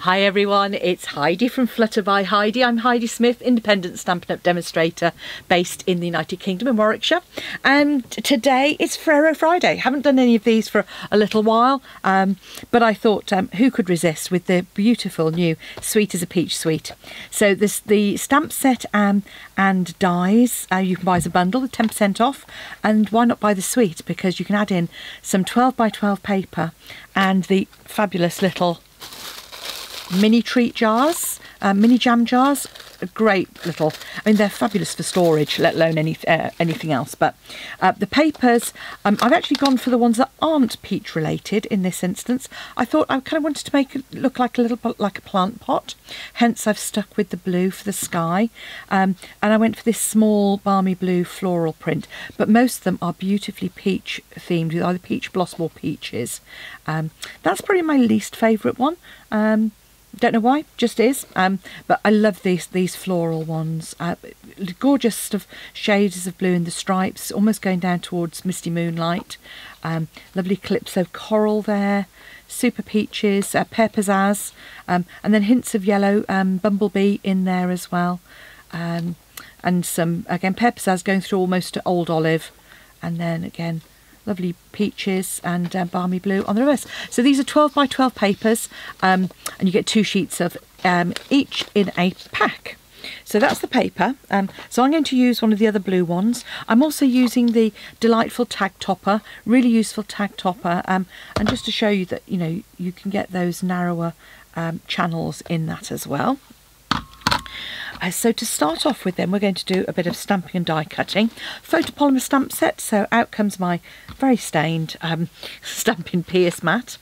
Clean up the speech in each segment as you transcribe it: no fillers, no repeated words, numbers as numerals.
Hi everyone, it's Heidi from Flutter by Heidi. I'm Heidi Smith, independent Stampin' Up! Demonstrator based in the United Kingdom in Warwickshire. And today it's Ferrero Friday. Haven't done any of these for a little while, but I thought who could resist with the beautiful new Sweet as a Peach Sweet. So the stamp set and dies, you can buy as a bundle with 10% off, and why not buy the sweet, because you can add in some 12 by 12 paper and the fabulous little mini treat jars, mini jam jars. Great little, I mean, they're fabulous for storage, let alone anything else. But the papers, I've actually gone for the ones that aren't peach related in this instance. I thought I kind of wanted to make it look like a little bit like a plant pot, hence I've stuck with the blue for the sky, and I went for this small balmy blue floral print, but most of them are beautifully peach themed with either peach blossom or peaches. That's probably my least favourite one. Don't know why, just is. But I love these floral ones. Gorgeous sort of shades of blue in the stripes, almost going down towards misty moonlight. Lovely calypso coral there, super peaches, pear pizzazz, and then hints of yellow bumblebee in there as well. And some, again, pear pizzazz going through almost to old olive, and then again lovely peaches and balmy blue on the reverse. So these are 12 by 12 papers, and you get 2 sheets of each in a pack. So that's the paper. So I'm going to use one of the other blue ones. I'm also using the delightful tag topper, really useful tag topper, and just to show you that, you know, you can get those narrower channels in that as well. So to start off with then, we're going to do a bit of stamping and die cutting. Photopolymer stamp set, so out comes my very stained Stampin' Pierce mat.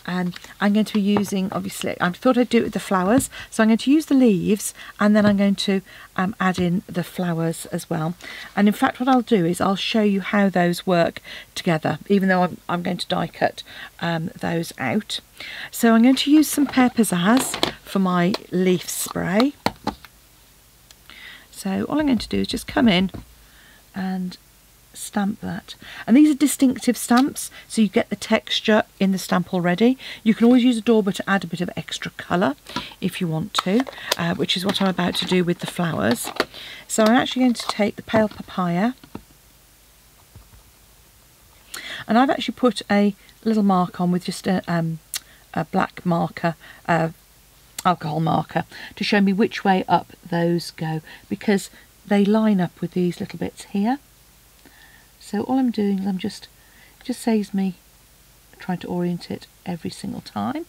I'm going to be using, obviously, I thought I'd do it with the flowers, so I'm going to use the leaves, and then I'm going to add in the flowers as well. And in fact what I'll do is I'll show you how those work together, even though I'm going to die cut those out. So I'm going to use some Pear Pizzazz for my leaf spray. So all I'm going to do is just come in and stamp that. And these are distinctive stamps, so you get the texture in the stamp already. You can always use a dauber to add a bit of extra colour if you want to, which is what I'm about to do with the flowers. So I'm actually going to take the pale papaya, and I've actually put a little mark on with just a black marker, alcohol marker, to show me which way up those go, because they line up with these little bits here. So all I'm doing is it just saves me trying to orient it every single time.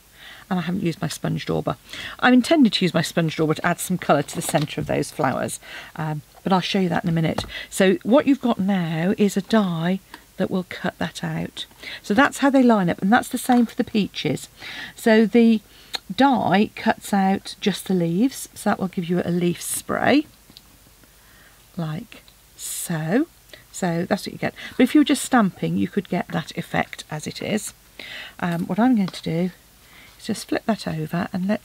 And I haven't used my sponge dauber. I'm intended to use my sponge dauber to add some colour to the centre of those flowers, but I'll show you that in a minute. So what you've got now is a die that will cut that out. So that's how they line up, and that's the same for the peaches. So the die cuts out just the leaves, so that will give you a leaf spray like so. So that's what you get. But if you were just stamping, you could get that effect as it is. What I'm going to do is just flip that over, and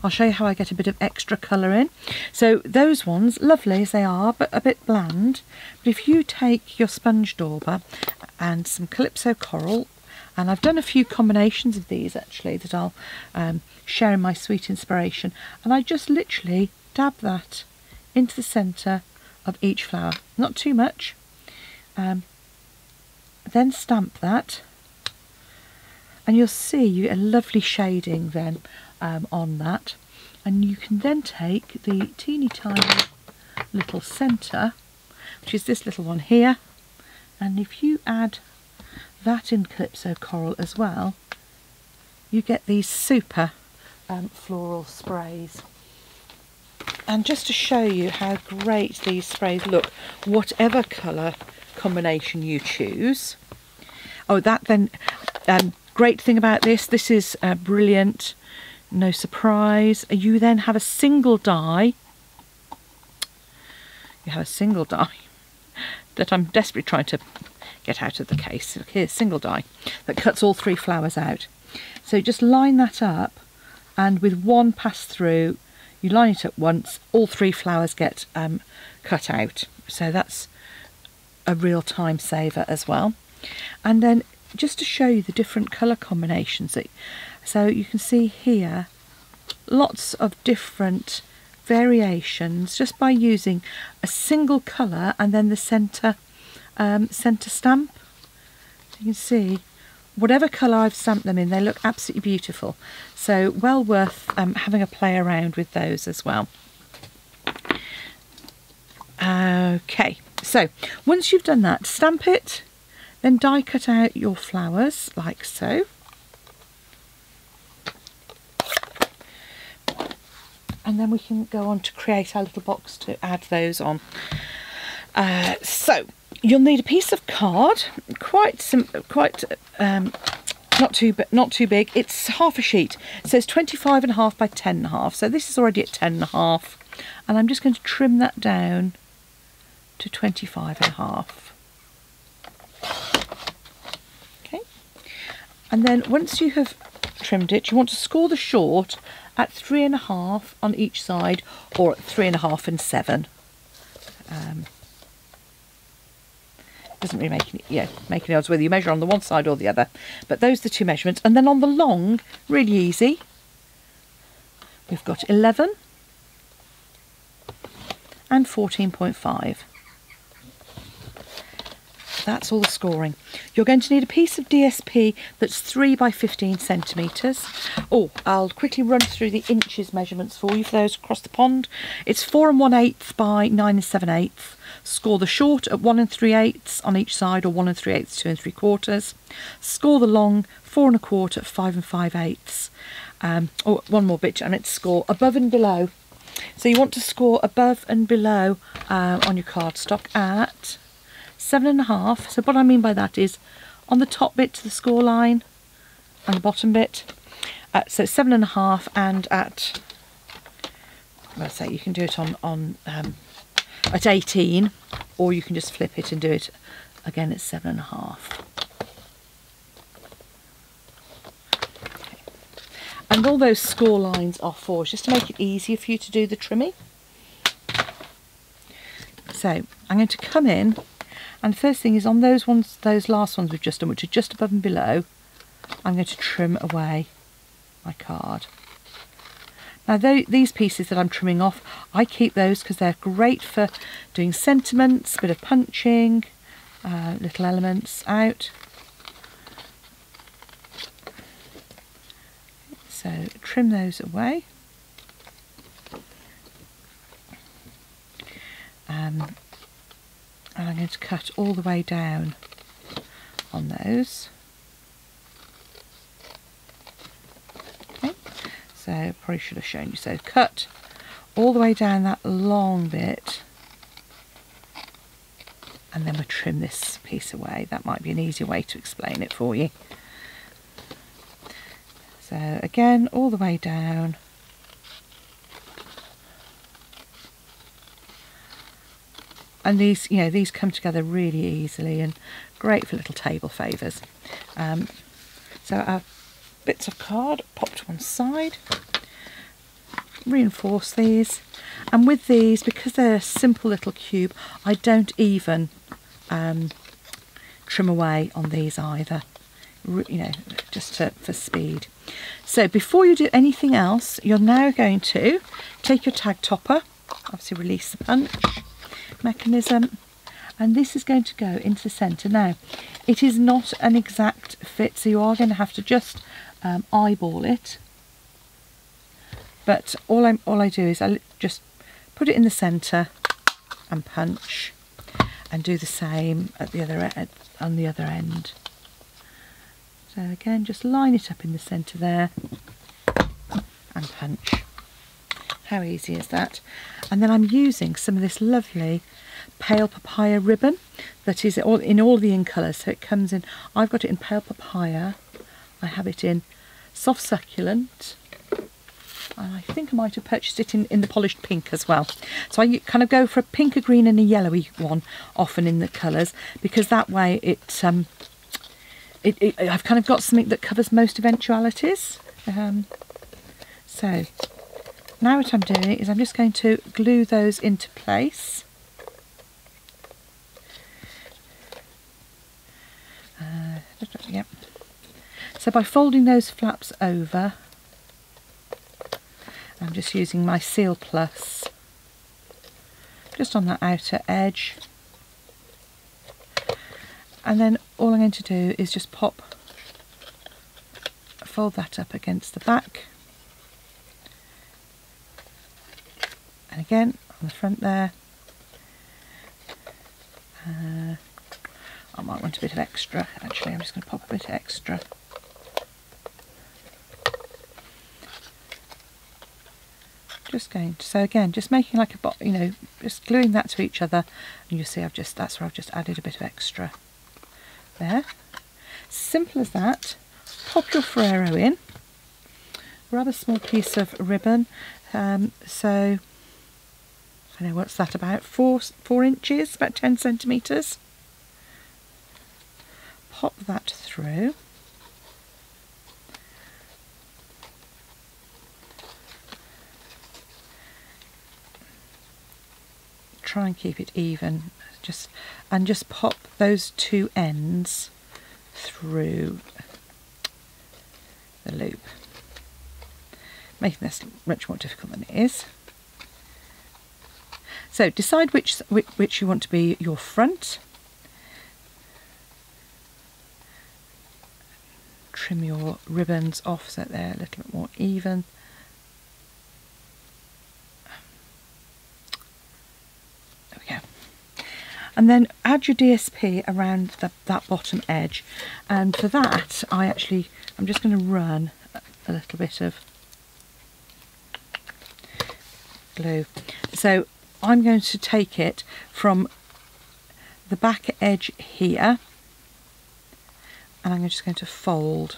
I'll show you how I get a bit of extra colour in. So those ones, lovely as they are, but a bit bland. But if you take your sponge dauber and some calypso coral, and I've done a few combinations of these actually that I'll share in my sweet inspiration, and I just literally dab that into the centre of each flower, not too much, then stamp that, and you'll see you get a lovely shading then on that. And you can then take the teeny tiny little centre, which is this little one here, and if you add that in calypso coral as well, you get these super floral sprays. And just to show you how great these sprays look, whatever colour combination you choose. Oh, that then, great thing about this is brilliant, no surprise. You then have a single die. You have a single die that I'm desperately trying to get out of the case. Here's single die that cuts all 3 flowers out. So just line that up, and with one pass through, you line it up once, all 3 flowers get cut out. So that's a real time saver as well. And then just to show you the different colour combinations, so you can see here lots of different variations just by using a single colour and then the centre stamp. So you can see whatever colour I've stamped them in, they look absolutely beautiful. So well worth having a play around with those as well. Okay, so once you've done that, stamp it, then die cut out your flowers like so. And then we can go on to create our little box to add those on. So you'll need a piece of card, not too big. It's half a sheet, so it's 25.5 by 10.5. So this is already at 10.5, and I'm just going to trim that down to 25.5. Okay, and then once you have trimmed it, you want to score the short at 3.5 on each side, or at 3.5 and 7. Doesn't really make any odds whether you measure on the one side or the other, but those are the two measurements. And then on the long, really easy, we've got 11 and 14.5. That's all the scoring. You're going to need a piece of DSP that's 3 by 15 centimetres. Oh, I'll quickly run through the inches measurements for you for those across the pond. It's 4 1/8 by 9 7/8. Score the short at 1 3/8 on each side, or 1 3/8, 2 3/4. Score the long 4 1/4, 5 5/8. Oh, one more bit, and it's score above and below. So you want to score above and below on your cardstock at 7.5. So what I mean by that is on the top bit to the score line and the bottom bit. So 7.5, and at, let's say you can do it on at 18, or you can just flip it and do it again at 7.5. Okay. And all those score lines are for just to make it easier for you to do the trimming. So I'm going to come in, and the first thing is on those last ones we've just done, which are just above and below, I'm going to trim away my card. Now these pieces that I'm trimming off, I keep those because they're great for doing sentiments, a bit of punching, little elements out. So trim those away. And I'm going to cut all the way down on those. Okay, so probably should have shown you. So cut all the way down that long bit, and then we'll trim this piece away. That might be an easier way to explain it for you. So again, all the way down. And these, you know, these come together really easily and great for little table favours. So our bits of card pop to one side, reinforce these, and with these, because they're a simple little cube, I don't even trim away on these either, you know, just for speed. So before you do anything else, you're now going to take your tag topper, obviously release the punch mechanism, and this is going to go into the centre. Now it is not an exact fit, so you are going to have to just eyeball it, but all I do is I just put it in the centre and punch, and do the same at the other end, on the other end. So again, just line it up in the centre there and punch. How easy is that? And then I'm using some of this lovely pale papaya ribbon that is in all the in colours. So it comes in, I've got it in pale papaya, I have it in soft succulent, and I think I might have purchased it in the polished pink as well. So I kind of go for a pink, a green and a yellowy one often in the colours, because that way I've kind of got something that covers most eventualities. So now what I'm doing is I'm just going to glue those into place. Yep. So by folding those flaps over, I'm just using my Seal Plus just on that outer edge, and then all I'm going to do is just fold that up against the back, and again on the front there. I might want a bit of extra, actually. I'm just going to pop a bit extra. Just going to, so again, just making like a, you know, just gluing that to each other, and you'll see that's where I've just added a bit of extra there. Simple as that. Pop your Ferrero in. Rather small piece of ribbon. So I don't know, what's that, about 4 inches, about 10 centimetres. Pop that through. Try and keep it even, just pop those 2 ends through the loop, making this much more difficult than it is. So decide which you want to be your front. Trim your ribbons off so they're a little bit more even. There we go. And then add your DSP around that bottom edge. And for that, I'm just going to run a little bit of glue. So I'm going to take it from the back edge here, and I'm just going to fold.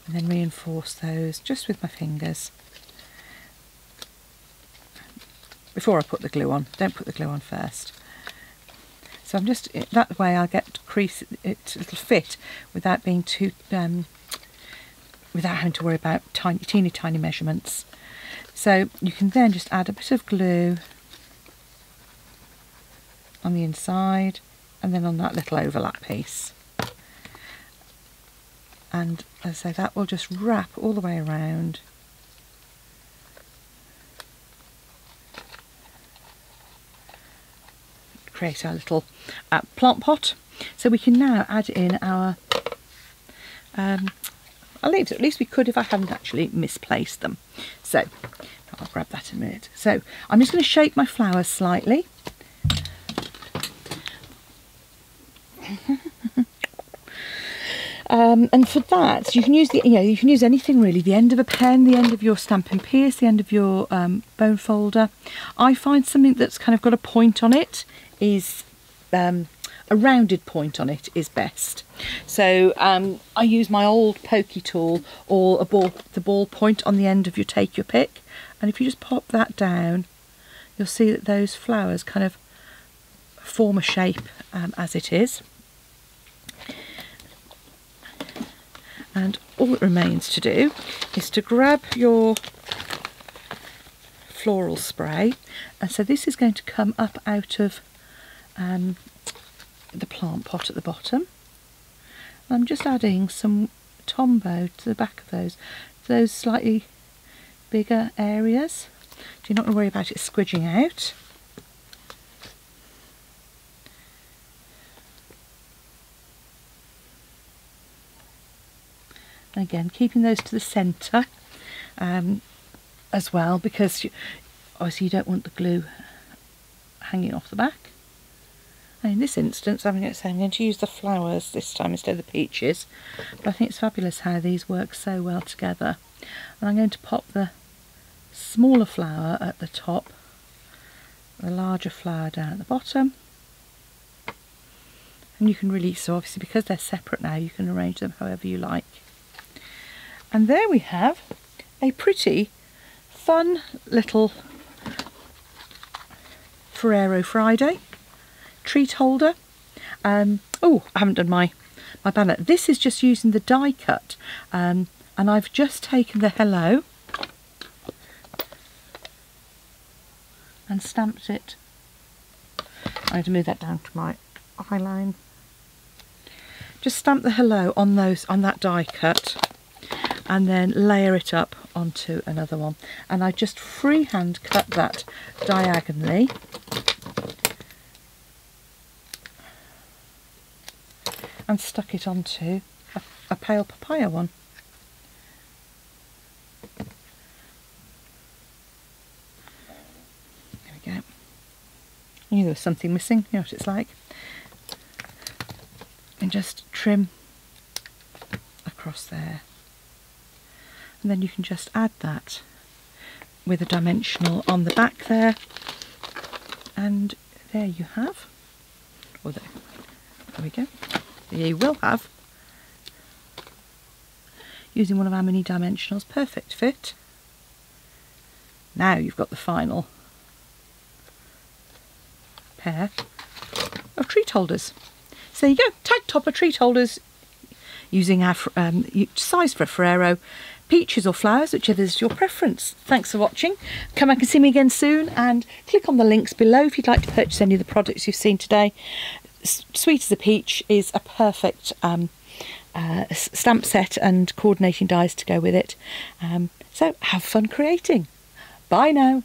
And then reinforce those just with my fingers. Before I put the glue on, don't put the glue on first. So I'm just, that way I'll get it'll fit without being too, without having to worry about teeny tiny measurements. So you can then just add a bit of glue on the inside and then on that little overlap piece. And as I say, that will just wrap all the way around. Create our little plant pot. So we can now add in our leaves. At least we could if I hadn't actually misplaced them. So I'll grab that in a minute. So I'm just going to shape my flowers slightly. And for that, you can use you can use anything really. The end of a pen, the end of your Stampin' Pierce, the end of your bone folder. I find something that's kind of got a point on it is a rounded point on it is best. So I use my old pokey tool or the ball point on the end of your Take Your Pick, and if you just pop that down, you'll see that those flowers kind of form a shape as it is. And all that remains to do is to grab your floral spray, and so this is going to come up out of the plant pot at the bottom. I'm just adding some Tombow to the back of those slightly bigger areas. So you're not going to worry about it squidging out. And again, keeping those to the centre as well, because obviously you don't want the glue hanging off the back. And in this instance, I'm going to use the flowers this time instead of the peaches, but I think it's fabulous how these work so well together. And I'm going to pop the smaller flower at the top, the larger flower down at the bottom. And you can really, so obviously because they're separate now, you can arrange them however you like. And there we have a pretty fun little Ferrero Friday treat holder. Oh, I haven't done my banner. This is just using the die cut, and I've just taken the hello and stamped it. I need to move that down to my eye line. just stamp the hello on that die cut, and then layer it up onto another one. And I just freehand cut that diagonally. And stuck it onto a pale papaya one. There we go. I knew there was something missing. You know what it's like. And just trim across there. And then you can just add that with a dimensional on the back there. And there you have. Or there we go. You will have, using one of our mini dimensionals, perfect fit. Now you've got the final pair of treat holders. So there you go, tag topper treat holders using our size for a Ferrero, peaches or flowers, whichever is your preference. Thanks for watching. Come back and see me again soon, and click on the links below if you'd like to purchase any of the products you've seen today. Sweet as a Peach is a perfect stamp set and coordinating dies to go with it. So have fun creating. Bye now.